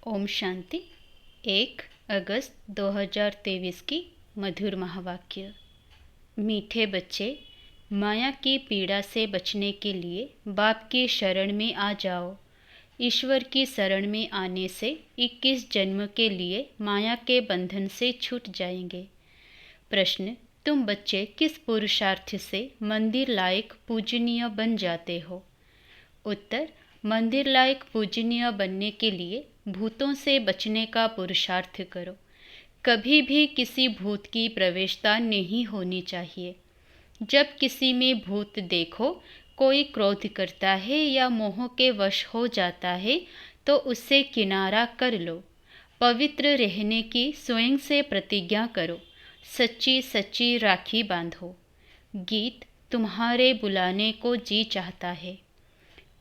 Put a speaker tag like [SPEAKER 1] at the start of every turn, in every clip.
[SPEAKER 1] ओम शांति। 1 अगस्त 2023 की मधुर महावाक्य। मीठे बच्चे, माया की पीड़ा से बचने के लिए बाप की शरण में आ जाओ। ईश्वर की शरण में आने से 21 जन्म के लिए माया के बंधन से छूट जाएंगे। प्रश्न: तुम बच्चे किस पुरुषार्थ से मंदिर लायक पूजनीय बन जाते हो? उत्तर: मंदिर लायक पूजनीय बनने के लिए भूतों से बचने का पुरुषार्थ करो। कभी भी किसी भूत की प्रवेशता नहीं होनी चाहिए। जब किसी में भूत देखो, कोई क्रोध करता है या मोह के वश हो जाता है तो उससे किनारा कर लो। पवित्र रहने की स्वयं से प्रतिज्ञा करो। सच्ची सच्ची राखी बांधो। गीत तुम्हारे बुलाने को जी चाहता है।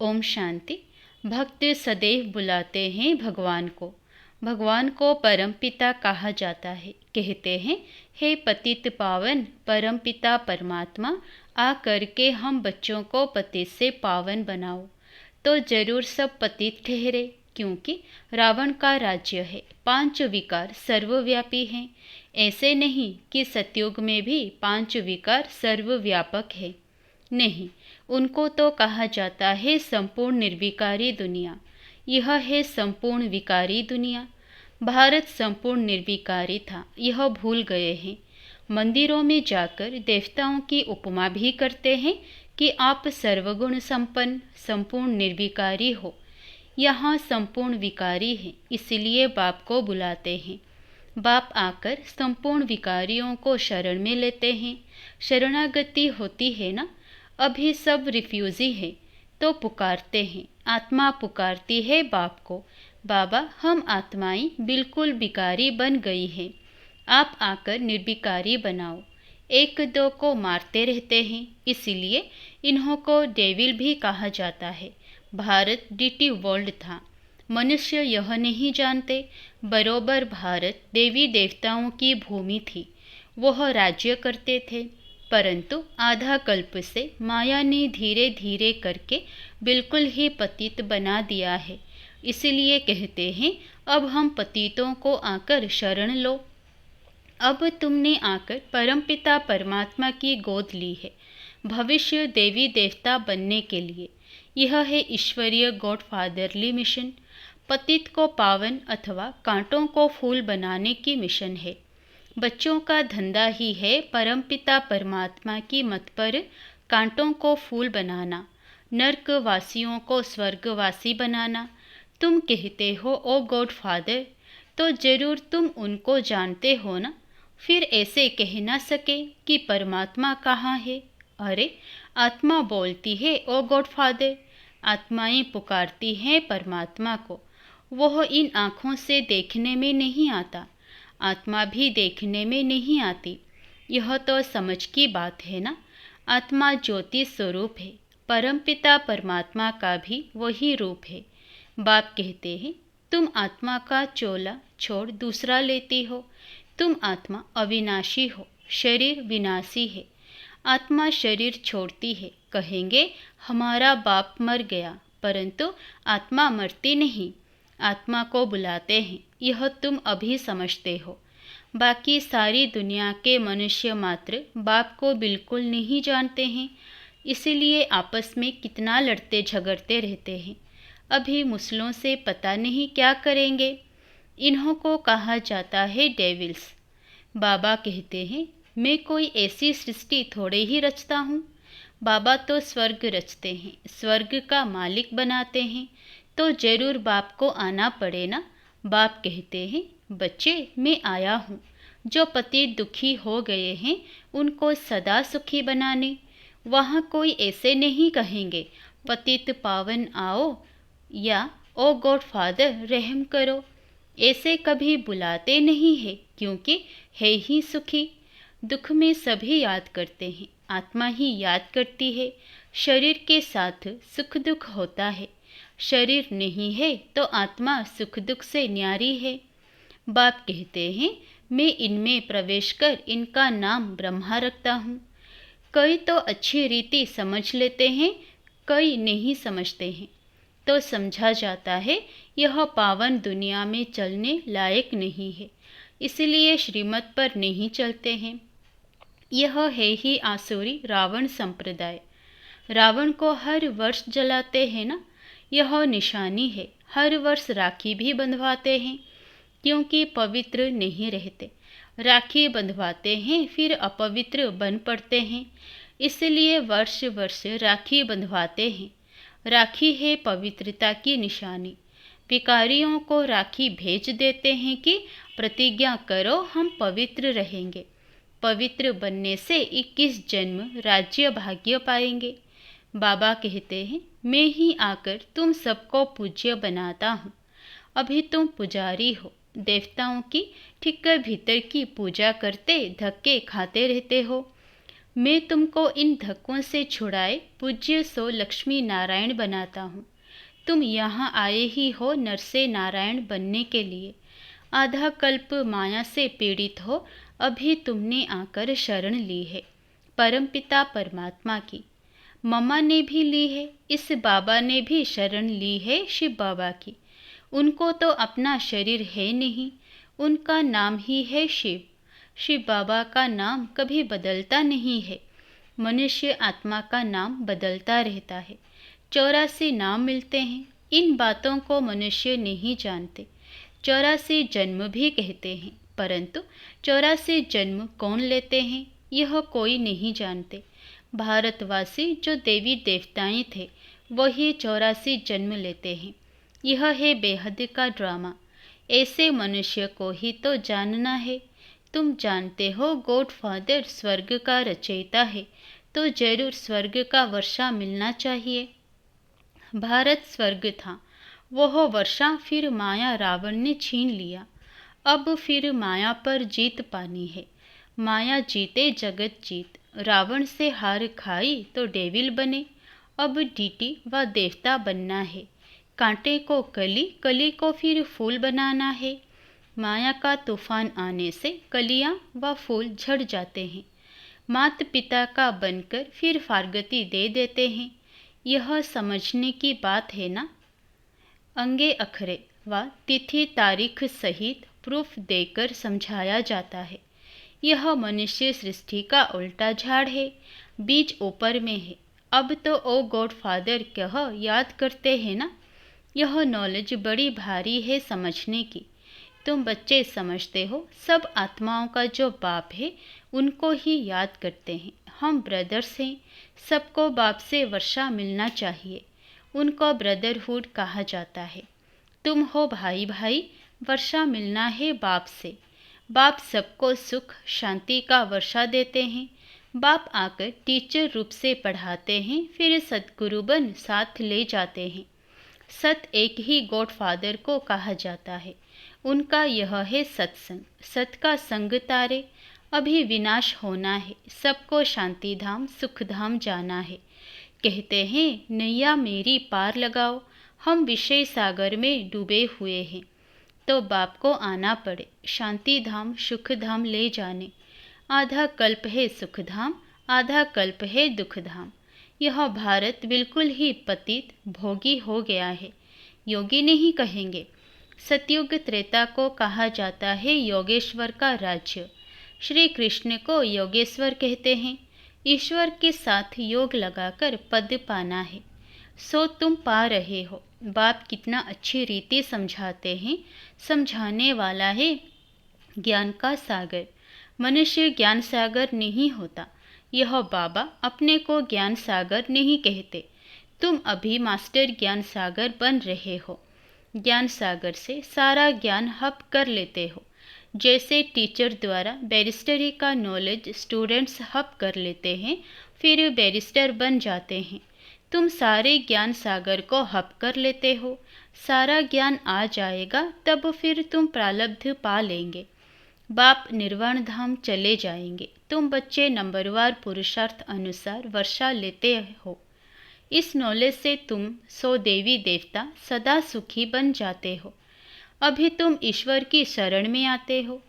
[SPEAKER 1] ओम शांति। भक्त सदैव बुलाते हैं भगवान को। भगवान को परमपिता कहा जाता है। कहते हैं, हे पतित पावन परमपिता परमात्मा, आ करके हम बच्चों को पतित से पावन बनाओ। तो जरूर सब पतित ठहरे, क्योंकि रावण का राज्य है। 5 विकार सर्वव्यापी हैं। ऐसे नहीं कि सतयुग में भी 5 विकार सर्वव्यापक है। नहीं, उनको तो कहा जाता है संपूर्ण निर्विकारी दुनिया। यह है संपूर्ण विकारी दुनिया। भारत संपूर्ण निर्विकारी था, यह भूल गए हैं। मंदिरों में जाकर देवताओं की उपमा भी करते हैं कि आप सर्वगुण संपन्न संपूर्ण निर्विकारी हो। यहाँ संपूर्ण विकारी है, इसलिए बाप को बुलाते हैं। बाप आकर संपूर्ण विकारियों को शरण में लेते हैं। शरणागति होती है ना। अभी सब रिफ्यूजी है तो पुकारते हैं। आत्मा पुकारती है बाप को, बाबा हम आत्माएं बिल्कुल विकारी बन गई हैं, आप आकर निर्विकारी बनाओ। 1-2 को मारते रहते हैं, इसीलिए इन्हों को डेविल भी कहा जाता है। भारत डीटी वर्ल्ड था। मनुष्य यह नहीं जानते, बरोबर भारत देवी देवताओं की भूमि थी। वह राज्य करते थे, परंतु आधा कल्प से माया ने धीरे धीरे करके बिल्कुल ही पतित बना दिया है। इसलिए कहते हैं, अब हम पतितों को आकर शरण लो। अब तुमने आकर परमपिता परमात्मा की गोद ली है, भविष्य देवी देवता बनने के लिए। यह है ईश्वरीय गॉड फादरली मिशन। पतित को पावन अथवा कांटों को फूल बनाने की मिशन है। बच्चों का धंधा ही है परमपिता परमात्मा की मत पर कांटों को फूल बनाना, नर्कवासियों को स्वर्गवासी बनाना। तुम कहते हो ओ गॉड फादर, तो जरूर तुम उनको जानते हो ना। फिर ऐसे कह ना सके कि परमात्मा कहाँ है। अरे, आत्मा बोलती है ओ गॉड फादर। आत्माएं पुकारती हैं परमात्मा को। वह इन आँखों से देखने में नहीं आता, आत्मा भी देखने में नहीं आती। यह तो समझ की बात है ना। आत्मा ज्योति स्वरूप है, परमपिता परमात्मा का भी वही रूप है। बाप कहते हैं, तुम आत्मा का चोला छोड़ दूसरा लेती हो। तुम आत्मा अविनाशी हो, शरीर विनाशी है। आत्मा शरीर छोड़ती है, कहेंगे हमारा बाप मर गया, परंतु आत्मा मरती नहीं। आत्मा को बुलाते हैं, यह तुम अभी समझते हो। बाकी सारी दुनिया के मनुष्य मात्र बाप को बिल्कुल नहीं जानते हैं, इसीलिए आपस में कितना लड़ते झगड़ते रहते हैं। अभी मुसलों से पता नहीं क्या करेंगे। इन्हों को कहा जाता है डेविल्स। बाबा कहते हैं, मैं कोई ऐसी सृष्टि थोड़े ही रचता हूँ। बाबा तो स्वर्ग रचते हैं, स्वर्ग का मालिक बनाते हैं, तो जरूर बाप को आना पड़े ना। बाप कहते हैं, बच्चे मैं आया हूँ, जो पति दुखी हो गए हैं उनको सदा सुखी बनाने। वहाँ कोई ऐसे नहीं कहेंगे पतित पावन आओ या ओ गॉड फादर रहम करो। ऐसे कभी बुलाते नहीं है, क्योंकि है ही सुखी। दुख में सभी याद करते हैं, आत्मा ही याद करती है। शरीर के साथ सुख दुख होता है। शरीर नहीं है तो आत्मा सुख दुख से न्यारी है। बाप कहते हैं, मैं इनमें प्रवेश कर इनका नाम ब्रह्मा रखता हूँ। कई तो अच्छी रीति समझ लेते हैं, कई नहीं समझते हैं। तो समझा जाता है यह पावन दुनिया में चलने लायक नहीं है, इसलिए श्रीमत पर नहीं चलते हैं। यह है ही आसुरी रावण संप्रदाय। रावण को हर वर्ष जलाते हैं ना, यह निशानी है। हर वर्ष राखी भी बंधवाते हैं, क्योंकि पवित्र नहीं रहते। राखी बंधवाते हैं फिर अपवित्र बन पड़ते हैं, इसलिए वर्ष वर्ष राखी बंधवाते हैं। राखी है पवित्रता की निशानी। भिखारियों को राखी भेज देते हैं कि प्रतिज्ञा करो हम पवित्र रहेंगे। पवित्र बनने से 21 जन्म राज्य भाग्य पाएंगे। बाबा कहते हैं मैं ही आकर तुम सबको पूज्य बनाता हूँ। अभी तुम पुजारी हो, देवताओं की ठीक भीतर की पूजा करते धक्के खाते रहते हो। मैं तुमको इन धक्कों से छुड़ाए पूज्य सो लक्ष्मी नारायण बनाता हूँ। तुम यहाँ आए ही हो नर से नारायण बनने के लिए। आधा कल्प माया से पीड़ित हो, अभी तुमने आकर शरण ली है परमपिता परमात्मा की। मम्मा ने भी ली है, इस बाबा ने भी शरण ली है शिव बाबा की। उनको तो अपना शरीर है नहीं, उनका नाम ही है शिव। शिव बाबा का नाम कभी बदलता नहीं है। मनुष्य आत्मा का नाम बदलता रहता है। 84 नाम मिलते हैं। इन बातों को मनुष्य नहीं जानते। 84 जन्म भी कहते हैं, परंतु 84 जन्म कौन लेते हैं यह कोई नहीं जानते। भारतवासी जो देवी देवताएं थे वही 84 जन्म लेते हैं। यह है बेहद का ड्रामा। ऐसे मनुष्य को ही तो जानना है। तुम जानते हो गॉडफादर स्वर्ग का रचयिता है, तो जरूर स्वर्ग का वर्षा मिलना चाहिए। भारत स्वर्ग था, वह वर्षा फिर माया रावण ने छीन लिया। अब फिर माया पर जीत पानी है। माया जीते जगत जीत। रावण से हार खाई तो डेविल बने। अब डीटी व देवता बनना है। कांटे को कली, कली को फिर फूल बनाना है। माया का तूफान आने से कलियां व फूल झड़ जाते हैं। माता पिता का बनकर फिर फारगती दे देते हैं। यह समझने की बात है ना। अंगे अखरे व तिथि तारीख सहित प्रूफ देकर समझाया जाता है। यह मनुष्य सृष्टि का उल्टा झाड़ है। बीज ऊपर में है। अब तो ओ गॉड फादर कह याद करते हैं ना। यह नॉलेज बड़ी भारी है समझने की। तुम बच्चे समझते हो, सब आत्माओं का जो बाप है उनको ही याद करते हैं। हम ब्रदर्स हैं, सबको बाप से वर्षा मिलना चाहिए। उनको ब्रदरहुड कहा जाता है। तुम हो भाई भाई, वर्षा मिलना है बाप से। बाप सबको सुख शांति का वर्षा देते हैं। बाप आकर टीचर रूप से पढ़ाते हैं, फिर सद्गुरु बन साथ ले जाते हैं। सत एक ही गॉड फादर को कहा जाता है। उनका यह है सत्संग। सत का संग तारे। अभी विनाश होना है, सबको शांति धाम सुख धाम जाना है। कहते हैं नैया मेरी पार लगाओ, हम विषय सागर में डूबे हुए हैं। तो बाप को आना पड़े शांति धाम सुख धाम ले जाने। आधा कल्प है सुख धाम, आधा कल्प है दुख धाम। यह भारत बिल्कुल ही पतित भोगी हो गया है। योगी नहीं कहेंगे। सतयुग त्रेता को कहा जाता है योगेश्वर का राज्य। श्री कृष्ण को योगेश्वर कहते हैं। ईश्वर के साथ योग लगाकर पद पाना है, सो तुम पा रहे हो। बाप कितना अच्छी रीति समझाते हैं। समझाने वाला है ज्ञान का सागर। मनुष्य ज्ञान सागर नहीं होता। यह बाबा अपने को ज्ञान सागर नहीं कहते। तुम अभी मास्टर ज्ञान सागर बन रहे हो। ज्ञान सागर से सारा ज्ञान हप कर लेते हो। जैसे टीचर द्वारा बैरिस्टरी का नॉलेज स्टूडेंट्स हप कर लेते हैं, फिर बैरिस्टर बन जाते हैं। तुम सारे ज्ञान सागर को हप कर लेते हो। सारा ज्ञान आ जाएगा, तब फिर तुम प्रारब्ध पा लेंगे। बाप निर्वाण धाम चले जाएंगे। तुम बच्चे नंबरवार पुरुषार्थ अनुसार वर्षा लेते हो। इस नॉलेज से तुम सो देवी देवता सदा सुखी बन जाते हो। अभी तुम ईश्वर की शरण में आते हो।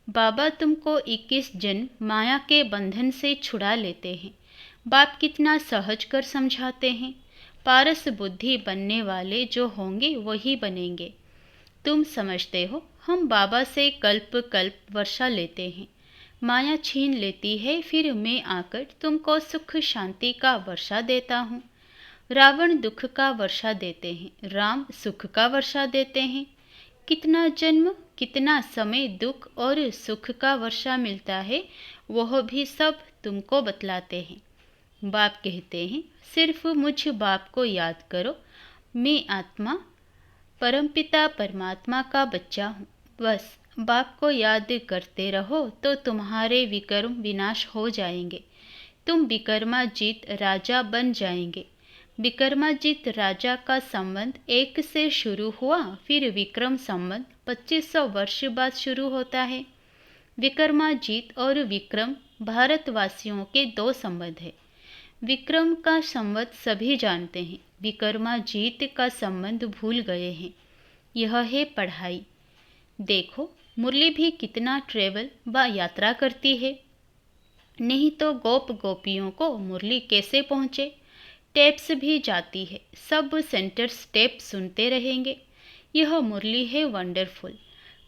[SPEAKER 1] बाबा तुमको 21 जन्म माया के बंधन से छुड़ा लेते हैं। बाप कितना सहज कर समझाते हैं। पारस बुद्धि बनने वाले जो होंगे वही बनेंगे। तुम समझते हो हम बाबा से कल्प कल्प वर्षा लेते हैं, माया छीन लेती है, फिर मैं आकर तुमको सुख शांति का वर्षा देता हूँ। रावण दुख का वर्षा देते हैं, राम सुख का वर्षा देते हैं। कितना जन्म कितना समय दुख और सुख का वर्षा मिलता है वह भी सब तुमको बतलाते हैं। बाप कहते हैं सिर्फ मुझ बाप को याद करो, मैं आत्मा परमपिता परमात्मा का बच्चा हूँ। बस बाप को याद करते रहो तो तुम्हारे विकर्म विनाश हो जाएंगे। तुम विक्रमाजीत राजा बन जाएंगे। विक्रमाजीत राजा का संबंध 1 से शुरू हुआ, फिर विक्रम संबंध 2500 वर्ष बाद शुरू होता है। विक्रमाजीत और विक्रम भारतवासियों के 2 संबंध है। विक्रम का संबंध सभी जानते हैं, विक्रमाजीत का संबंध भूल गए हैं। यह है पढ़ाई। देखो मुरली भी कितना ट्रेवल व यात्रा करती है, नहीं तो गोप गोपियों को मुरली कैसे पहुँचे। टेप्स भी जाती है, सब सेंटर्स टेप सुनते रहेंगे। यह मुरली है वंडरफुल।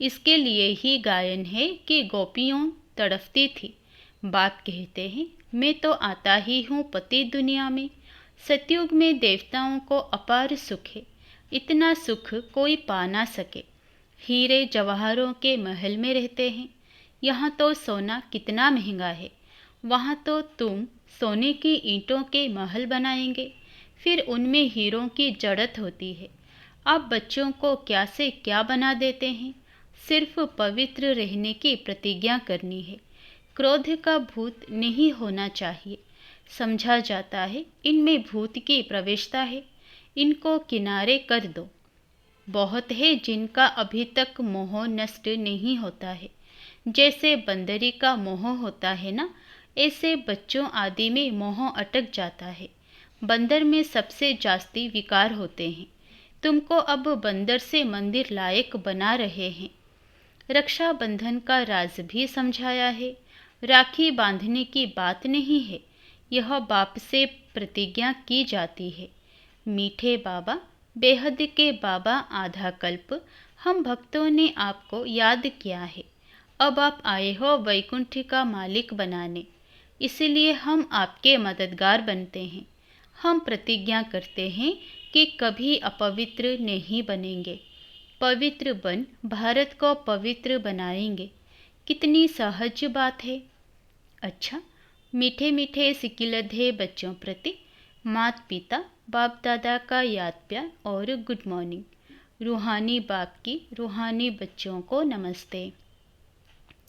[SPEAKER 1] इसके लिए ही गायन है कि गोपियों तड़फती थी। बाप कहते हैं मैं तो आता ही हूँ पति दुनिया में। सतयुग में देवताओं को अपार सुख है, इतना सुख कोई पा ना सके। हीरे जवाहरों के महल में रहते हैं, यहाँ तो सोना कितना महंगा है। वहाँ तो तुम सोने की ईंटों के महल बनाएंगे, फिर उनमें हीरों की जड़त होती है। आप बच्चों को क्या से क्या बना देते हैं। सिर्फ पवित्र रहने की प्रतिज्ञा करनी है। क्रोध का भूत नहीं होना चाहिए। समझा जाता है इनमें भूत की प्रवेशता है, इनको किनारे कर दो। बहुत है जिनका अभी तक मोह नष्ट नहीं होता है। जैसे बंदरी का मोह होता है ना, ऐसे बच्चों आदि में मोह अटक जाता है। बंदर में सबसे जास्ती विकार होते हैं। तुमको अब बंदर से मंदिर लायक बना रहे हैं। रक्षाबंधन का राज भी समझाया है। राखी बांधने की बात नहीं है, यह बाप से प्रतिज्ञा की जाती है। मीठे बाबा, बेहद के बाबा, आधा कल्प हम भक्तों ने आपको याद किया है। अब आप आए हो वैकुंठ का मालिक बनाने, इसलिए हम आपके मददगार बनते हैं। हम प्रतिज्ञा करते हैं कि कभी अपवित्र नहीं बनेंगे। पवित्र बन भारत को पवित्र बनाएंगे। कितनी सहज बात है। अच्छा, मीठे मीठे सिकिलधे बच्चों प्रति माता पिता बाप दादा का याद प्यार और गुड मॉर्निंग। रूहानी बाप की रूहानी बच्चों को नमस्ते।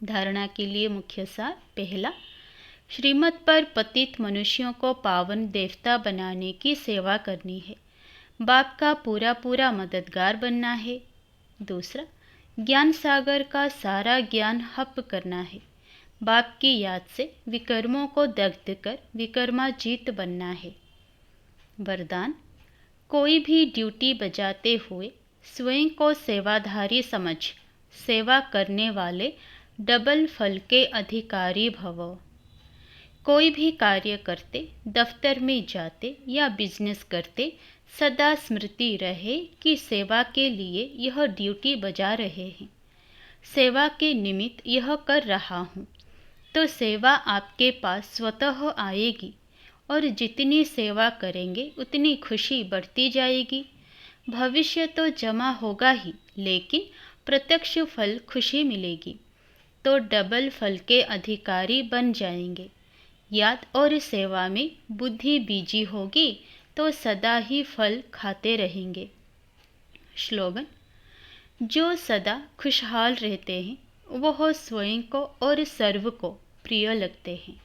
[SPEAKER 1] धारणा के लिए मुख्य सार। पहला, श्रीमत पर पतित मनुष्यों को पावन देवता बनाने की सेवा करनी है। बाप का पूरा पूरा मददगार बनना है। दूसरा, ज्ञान सागर का सारा ज्ञान हप करना है। बाप की याद से विकर्मों को दग्ध कर विकर्माजीत बनना है। वरदान, कोई भी ड्यूटी बजाते हुए स्वयं को सेवाधारी समझ सेवा करने वाले डबल फल के अधिकारी भव। कोई भी कार्य करते, दफ्तर में जाते या बिजनेस करते, सदा स्मृति रहे कि सेवा के लिए यह ड्यूटी बजा रहे हैं। सेवा के निमित्त यह कर रहा हूँ, तो सेवा आपके पास स्वतः आएगी और जितनी सेवा करेंगे उतनी खुशी बढ़ती जाएगी। भविष्य तो जमा होगा ही, लेकिन प्रत्यक्ष फल खुशी मिलेगी, तो डबल फल के अधिकारी बन जाएंगे। याद और सेवा में बुद्धि बीजी होगी तो सदा ही फल खाते रहेंगे। श्लोगन, जो सदा खुशहाल रहते हैं वह स्वयं को और सर्व को प्रिय लगते हैं।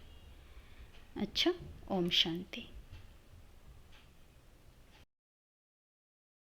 [SPEAKER 1] अच्छा, ओम शांति।